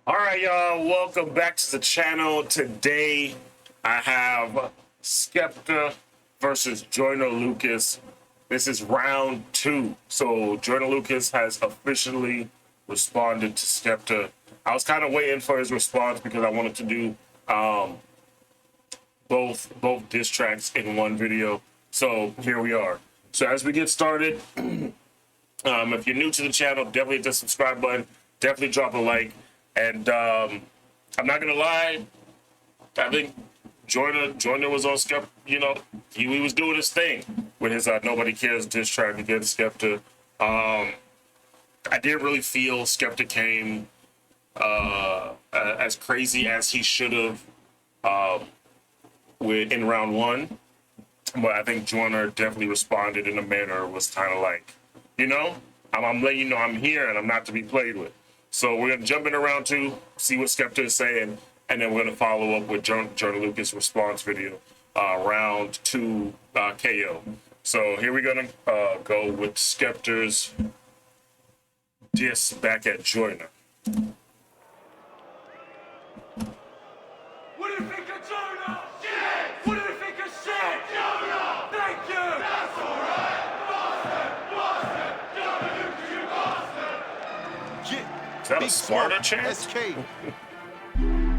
All right, y'all. Welcome back to the channel. Today, I have Skepta versus Joyner Lucas. This is round 2. So Joyner Lucas has officially responded to Skepta. I was kind of waiting for his response because I wanted to do both diss tracks in one video. So here we are. So as we get started, if you're new to the channel, definitely hit the subscribe button. Definitely drop a like. And I'm not gonna lie, I think Joyner was on Skepta. You know, he was doing his thing with his Nobody Cares diss track against Skepta. I didn't really feel Skepta came as crazy as he should have in round 1, but I think Joyner definitely responded in a manner was kind of like, you know, I'm letting you know I'm here and I'm not to be played with. So we're going to jump into round 2, see what Skepta is saying, and then we're going to follow up with Joyner Lucas' response video, round 2 KO. So here we're going to go with Skepta's diss back at Joyner. What do you think of Joyner? Shit! What do you think of shit? Joyner! Thank you! That's alright! Bastard! Joyner Lucas, you bastard! Yeah. Is that Big a Sparta chant? SK.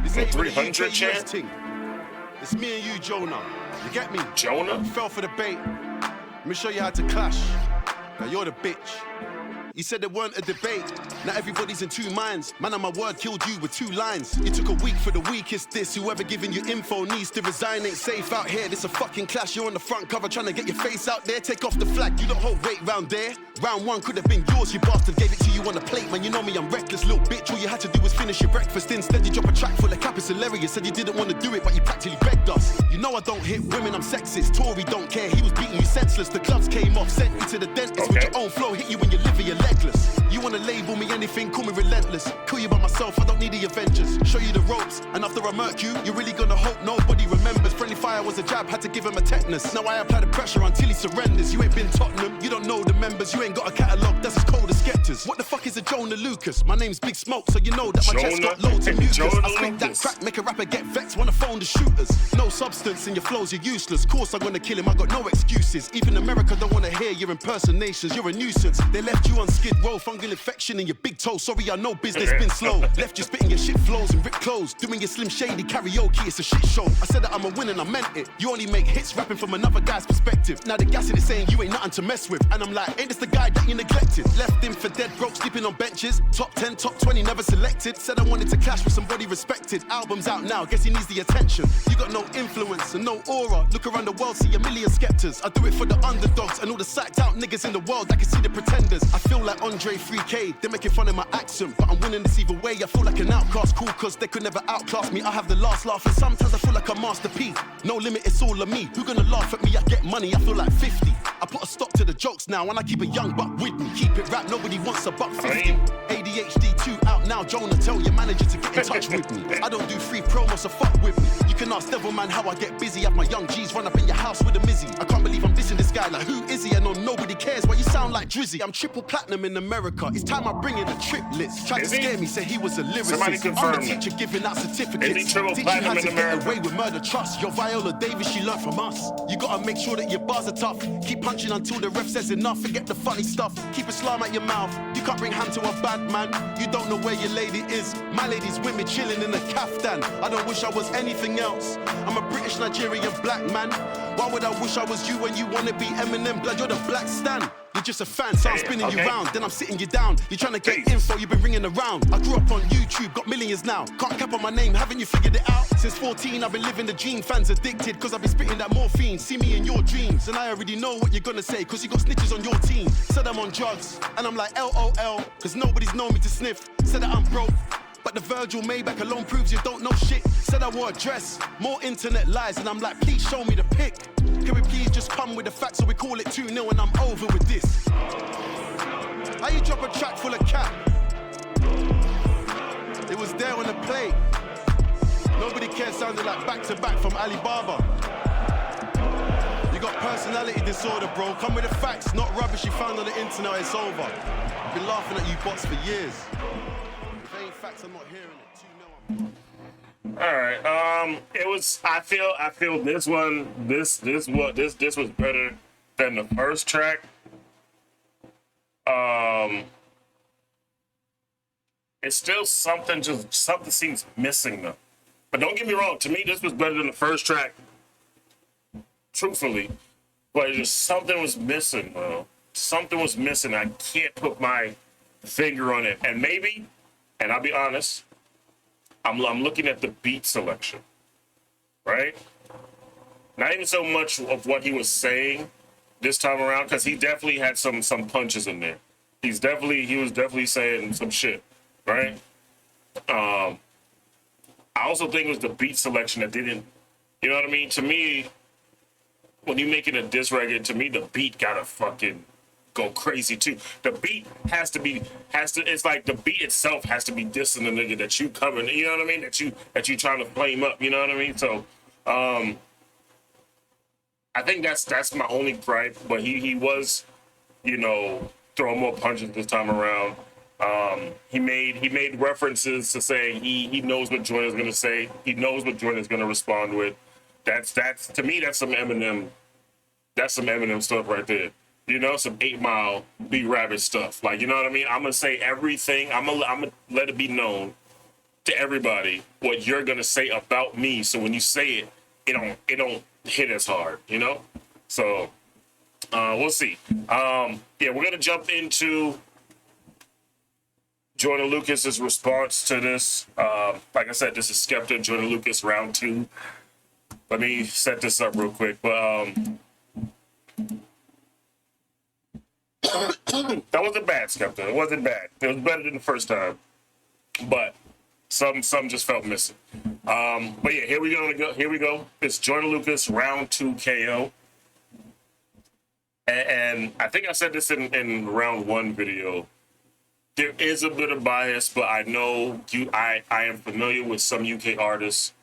This ain't 300 UK chant? US thing. It's me and you, Jonah. You get me? Jonah? You fell for the bait. Let me show you how to clash. Now you're the bitch. He said there weren't a debate. Now everybody's in 2 minds. Man, on my word, killed you with 2 lines. It took a week for the weakest diss. Whoever giving you info needs to resign. Ain't safe out here. This a fucking clash. You're on the front cover trying to get your face out there. Take off the flag. You don't hold weight round there. Round 1 could have been yours, you bastard. Gave it to you on a plate, man. You know me, I'm reckless, little bitch. All you had to do was finish your breakfast. Instead, you drop a track full of cap. It's hilarious. Said you didn't want to do it, but you practically begged us. You know I don't hit women, I'm sexist. Tory don't care. He was beating you senseless. The gloves came off, sent you to the dentist with your own flow. Hit you when your liver, you're legless. You wanna label me anything, call me relentless. Kill you by myself, I don't need the Avengers. Show you the ropes, and after I murk you, you're really gonna hope nobody remembers. Friendly fire was a jab, had to give him a tetanus. Now I apply the pressure until he surrenders. You ain't been Tottenham, you don't know the members. You ain't got a catalogue, that's as cold as Skepta's. What the fuck is a Joyner Lucas? My name's Big Smoke, so you know that my chest got loads of mucus. I spit that crack, make a rapper get vexed, wanna phone the shooters. No substance in your flows, you're useless. Course I'm gonna kill him, I got no excuses. Even America don't wanna hear your impersonations. You're a nuisance. They left you on skid row, fungal infection in your big toe. Sorry, I know business been slow. Left you spitting your shit flows and ripped clothes. Doing your Slim Shady karaoke, it's a shit show. I said that I'm a winner and I meant it. You only make hits rapping from another guy's perspective. Now the gas in it saying you ain't nothing to mess with. And I'm like, ain't this the guy that you neglected? Left him for dead broke, sleeping on benches. Top 10, top 20, never selected. Said I wanted to clash with somebody respected. Album's out now, guess he needs the attention. You got no influence and no aura. Look around the world, see a million Skeptas. I do it for the underdogs and all the psyched out niggas in the world. I can see the pretenders. I feel like Andre 3K. They're making fun of my accent, but I'm winning this either way. I feel like an outcast, cool, cause they could never outclass me. I have the last laugh, and sometimes I feel like a masterpiece. No limit, it's all of me. Who gonna laugh at me? I get money, I feel like 50. I put a stop to the jokes now, and I keep a young buck with me. Keep it rap, nobody wants a buck 50. ADHD 2 out now, Jonah, tell your manager to get in touch with me. I don't do free promo, so fuck with me. You can ask Devilman how I get busy. Have my young G's run up in your house with a Mizzy. I can't believe I'm dissing this guy, like who is he? I know nobody cares, why you sound like Drizzy. I'm triple platinum in America, it's time I bring in a triplets. Tried to scare me, said he was a lyricist. I'm the teacher giving out certificates. Teach you how to get away with murder trust. Your Viola Davis, she learned from us. You gotta make sure that your bars are tough. Keep punching until the ref says enough. Forget the funny stuff. Keep Islam at your mouth. You can't bring hand to a bad man. You don't know where your lady is. My lady's with me chilling in a kaftan. I don't wish I was anything else. I'm a British Nigerian black man. Why would I wish I was you when you wanna be Eminem? Blood, you're the black stan. You're just a fan, so I'm spinning you round, then I'm sitting you down. You're trying to get info, you've been ringing around. I grew up on YouTube, got millions now. Can't cap on my name, haven't you figured it out? Since 14, I've been living the dream. Fans addicted, cause I've been spitting that morphine. See me in your dreams, and I already know what you're gonna say, cause you got snitches on your team. Said I'm on drugs, and I'm like LOL, cause nobody's known me to sniff. Said that I'm broke, but the Virgil Maybach alone proves you don't know shit. Said I wore a dress, more internet lies, and I'm like, please show me the pic. Can we please just come with the facts so we call it 2-0 and I'm over with this? How you drop a track full of cap? It was there on the plate. Nobody cares sounded like back to back from Alibaba. You got personality disorder, bro. Come with the facts, not rubbish you found on the internet, it's over. Been laughing at you bots for years. If it ain't facts, facts, I'm not hearing it. Too know I'm All right. It was. I feel this one. This was better than the first track. It's still something. Just something seems missing though. But don't get me wrong. To me, this was better than the first track. Truthfully, but just something was missing, bro. Something was missing. I can't put my finger on it. And maybe, and I'll be honest, I'm looking at the beat selection, right? Not even so much of what he was saying this time around, because he definitely had some punches in there. He was definitely saying some shit, right? I also think it was the beat selection that didn't, you know what I mean? To me, when you're making a diss record, to me the beat gotta fucking go crazy too. The beat it's like the beat itself has to be dissing the nigga that you covering, you know what I mean? That you trying to flame up, you know what I mean? So I think that's my only gripe, but he was, you know, throwing more punches this time around. He made references to saying he knows what Joyner's gonna say. He knows what Joyner's gonna respond with. That's to me, that's some Eminem stuff right there. You know, some 8 Mile, B Rabbit stuff. Like, you know what I mean? I'm gonna say everything. I'm gonna let it be known to everybody what you're gonna say about me. So when you say it, it don't hit as hard. You know? So we'll see. Yeah, we're gonna jump into Joyner Lucas's response to this. Like I said, this is Skepta, Joyner Lucas, round 2. Let me set this up real quick. But that wasn't bad, Skepta. It wasn't bad. It was better than the first time. But some just felt missing. But yeah, here we go. It's Joyner Lucas, round 2 KO. And I think I said this in round 1 video. There is a bit of bias, but I know I am familiar with some UK artists.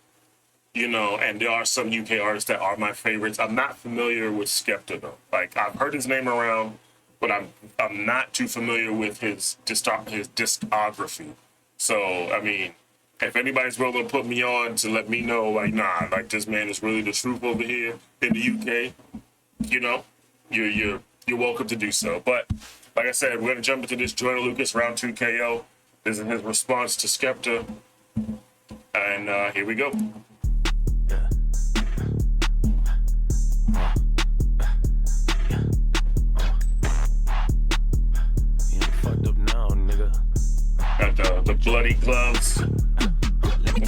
You know, and there are some UK artists that are my favorites. I'm not familiar with Skepta though. Like, I've heard his name around, but I'm not too familiar with his discography. So I mean, if anybody's willing to put me on to let me know, like, nah, like this man is really the truth over here in the UK, you know, you're welcome to do so. But like I said, we're gonna jump into this Joyner Lucas round 2 KO. This is his response to Skepta, and here we go. Got the bloody gloves.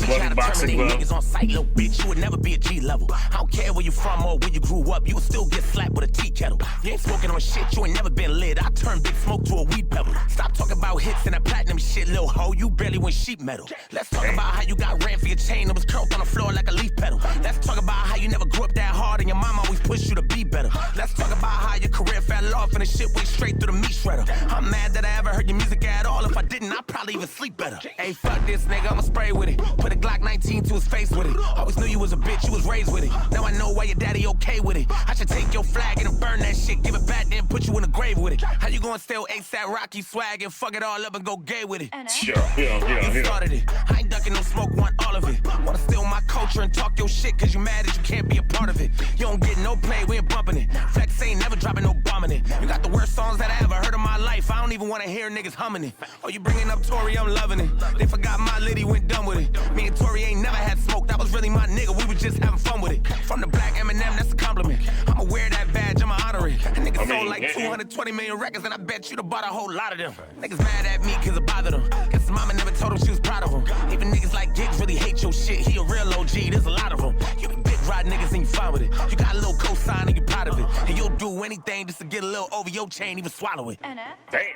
Bloody boxing gloves. Niggas on sight, little bitch. You would never be a G level. I don't care where you from or where you grew up. You would still get slapped with a tea kettle. You ain't smoking on shit. You ain't never been lit. I turn big smoke to a weed pebble. Stop talking about hits and that platinum shit, little hoe. You barely went sheet metal. Let's talk about how you got ran for your chain that was curled on the floor like a leaf petal. Let's talk about how you never grew up that hard and your mom always pushed you to be better. Let's talk about how your career fell off and the shit went straight through the meat shredder. I'm mad that I ever heard your music at all. If I didn't, I'd probably even sleep better. Hey, fuck this nigga, I'ma spray with it. Put a Glock 19 to his face with it. Always knew you was a bitch, you was raised with it. Now I know why your daddy okay with it. I should take your flag and burn that shit. Give it back, then put you in the grave with it. How you gonna steal ASAP Rocky swag and fuck it all up and go gay with it? Yeah. Started it. I ain't ducking no smoke, want all of it. Wanna steal my culture and talk your shit cause you mad that you can't be a part of it. You don't get no play, we ain't bumping it. Flex ain't never dropping no bombing it. You got the worst songs that I ever heard in my life. I don't even wanna hear niggas humming it. Oh, you bringing up Tory, I'm loving it. They forgot my liddy went dumb with it. Me and Tory ain't never had smoke, that was really my nigga. We was just having fun with it. From the black Eminem, that's a compliment. I'ma wear that badge, I'ma honor it. A nigga sold like 220 million records and I bet you'd have bought a whole lot of them. Niggas mad at me cause I bothered them. Guess his mama never told him she was proud of him. Even niggas like Giggs really hate your shit. He a real OG, there's a lot of them. You be big ride niggas and you fine with it. You got a little cosign and you proud of it. And you'll do anything just to get a little over your chain, even swallow it. Damn.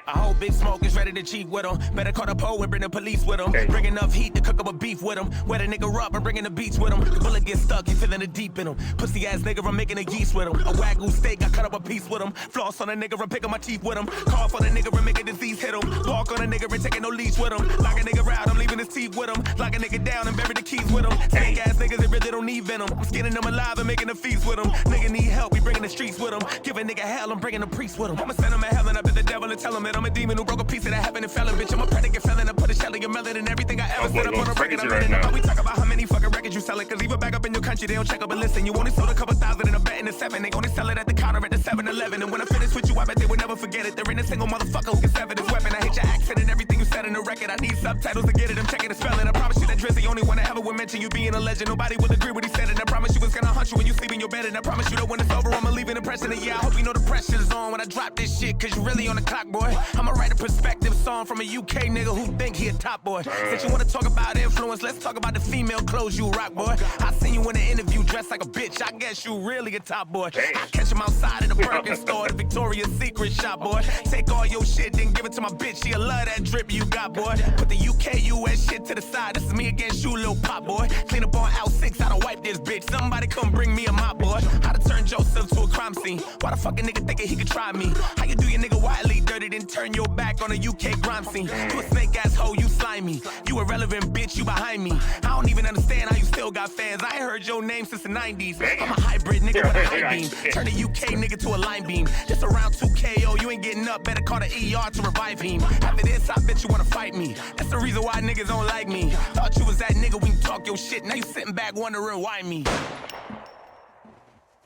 A whole big smoke is ready to cheat with him. Better call the pole and bring the police with him. Bring enough heat to cook up a beef with him. Wet a nigga up and bringing the beats with him. The bullet gets stuck, he feeling the deep in him. Pussy ass nigga, I'm making a yeast with him. A wagyu steak, I cut up a piece with him. Floss on a nigga, I'm picking my teeth with him. Cough on a nigga, and make a disease hit him. Walk on a nigga, and taking no leash with him. Lock a nigga out, I'm leaving his teeth with him. Lock a nigga down and bury the keys with him. Snake ass niggas that really don't need venom. I'm skinning them alive and making a feast with him. Nigga need help, we bringing the streets with him. Give a nigga hell, I'm bringing bringing the priest with him. I'ma send him to heaven up at the devil and tell him that I'm a demon who broke a piece of that heaven and fell in, bitch. I'm a predicate felon. I put a shell in your melon and everything I ever said. I put a record, I'm letting them. We talk about how many fucking records you selling, cause even back up in your country, they don't check up and listen. You only sold a couple thousand in a bet in the 7. They only sell it at the counter at the 7-Eleven. And when I finish with you, I bet they will never forget it. There ain't a single motherfucker who can sever this weapon. I hate your accent and everything you said in the record. I need subtitles to get it. I'm checking the spelling. I promise you that Drizzy only one that ever would mention you being a legend. Nobody will agree what he said, and I promise you it's gonna hunt you when you sleep in your bed. And I promise you that when it's over, I'ma leave an impression. And yeah, I hope you know the pressure's on when I drop this shit, cause you really on the clock, boy. I'ma write a perspective song from a UK nigga who think he a top boy. Since you wanna talk about influence, let's talk about the female clothes you rock, boy. I seen you in an interview dressed like a bitch. I guess you really a top boy. I catch him outside in the Birkin store, the Victoria's Secret shop, boy. Take all your shit, then give it to my bitch. She'll love that drip you got, boy. Put the UK US shit to the side. This is me against you, little pop boy. Clean up on L6, I don't wipe this bitch. Somebody come bring me a mop, boy. How to turn Joseph to a crime scene. Why the fuck a nigga thinking he could try me? How you do your nigga wildly dirty, then turn your back on a UK grime scene? You a snake ass hoe, you slimy. You irrelevant bitch, you behind me. I don't even understand how you still got fans. I ain't heard your name since the 90s. I'm a hybrid nigga with a high beam. Turn a UK nigga to a line beam. Just around 2KO, you ain't getting up. Better call the ER to revive him. After this, I bet you wanna fight me. That's the reason why niggas don't like me. Thought you was that nigga when you talk your shit. Now you sitting back wondering why me.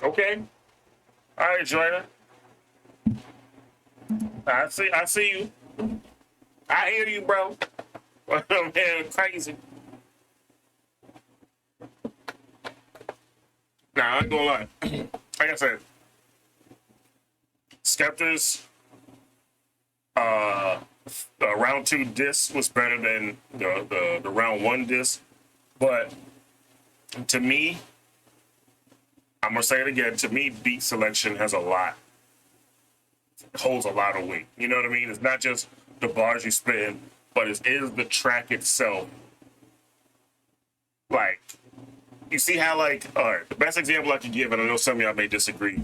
Okay. All right, Joyner. I see you. I hear you, bro. Man, crazy. Nah, I ain't gonna lie. Like I said, Skepta's round 2 disc was better than the round 1 disc, but to me, I'm gonna say it again. To me, beat selection holds a lot of weight. You know what I mean? It's not just the bars you spin, but it is the track itself. Like, you see how, like, all right, the best example I can give, and I know some of y'all may disagree.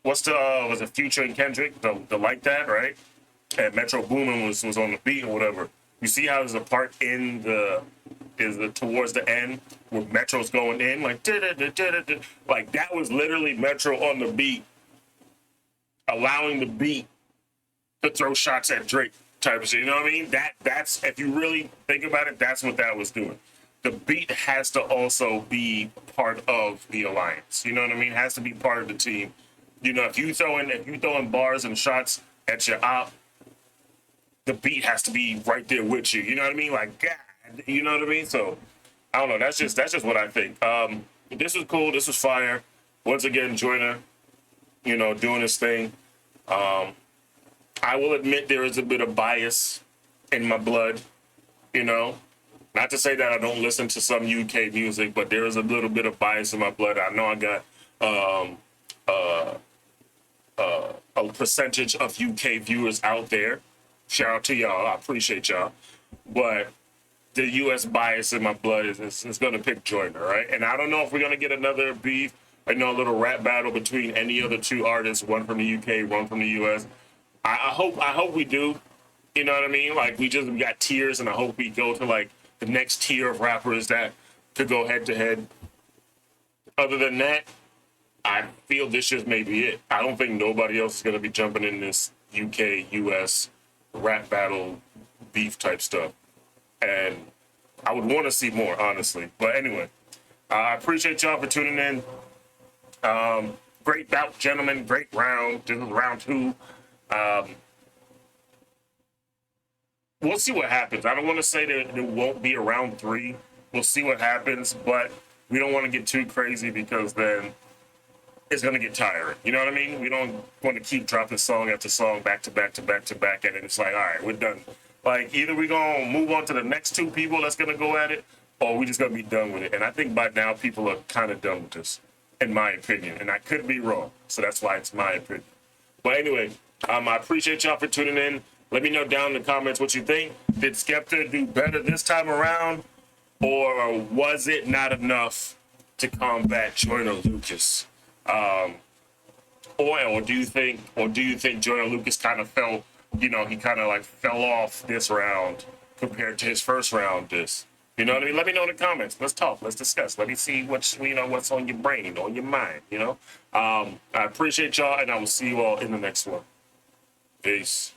What's the was it Future and Kendrick? The Like That, right? And Metro Boomin was on the beat or whatever. You see how there's a part in towards the end where Metro's going in like da-da-da-da-da-da. Like that was literally Metro on the beat, allowing the beat to throw shots at Drake type of shit. You know what I mean? That's if you really think about it, that's what that was doing. The beat has to also be part of the alliance. You know what I mean? It has to be part of the team. You know, if you throwing bars and shots at your op, the beat has to be right there with you. You know what I mean? Like, God, you know what I mean? So, I don't know. That's just what I think. This was cool. This was fire. Once again, Joyner, you know, doing his thing. I will admit there is a bit of bias in my blood, you know. Not to say that I don't listen to some UK music, but there is a little bit of bias in my blood. I know I got a percentage of UK viewers out there. Shout out to y'all. I appreciate y'all. But the US bias in my blood is going to pick Joyner, right? And I don't know if we're going to get another beef, a little rap battle between any other two artists, one from the UK, one from the US. I hope we do. You know what I mean? Like, we got tiers, and I hope we go to, like, the next tier of rappers that could go head-to-head. Other than that, I feel this just may be it. I don't think nobody else is going to be jumping in this UK, US rap battle beef type stuff. And I would want to see more, honestly. But anyway, I appreciate y'all for tuning in. Great bout, gentlemen. Great round. This is round 2. We'll see what happens. I don't want to say that there won't be a round 3. We'll see what happens, but we don't want to get too crazy because then it's going to get tiring. You know what I mean? We don't want to keep dropping song after song back to back to back to back, and then it's like, all right, we're done. Like, either we're going to move on to the next 2 people that's going to go at it, or we're just going to be done with it. And I think by now people are kind of done with this, in my opinion. And I could be wrong, so that's why it's my opinion. But anyway, I appreciate y'all for tuning in. Let me know down in the comments what you think. Did Skepta do better this time around, or was it not enough to combat Joyner Lucas? Or do you think Joyner Lucas kind of he kind of like fell off this round compared to his first round? You know what I mean? Let me know in the comments. Let's talk. Let's discuss. Let me see what's on your brain, on your mind. I appreciate y'all, and I will see you all in the next one. Peace.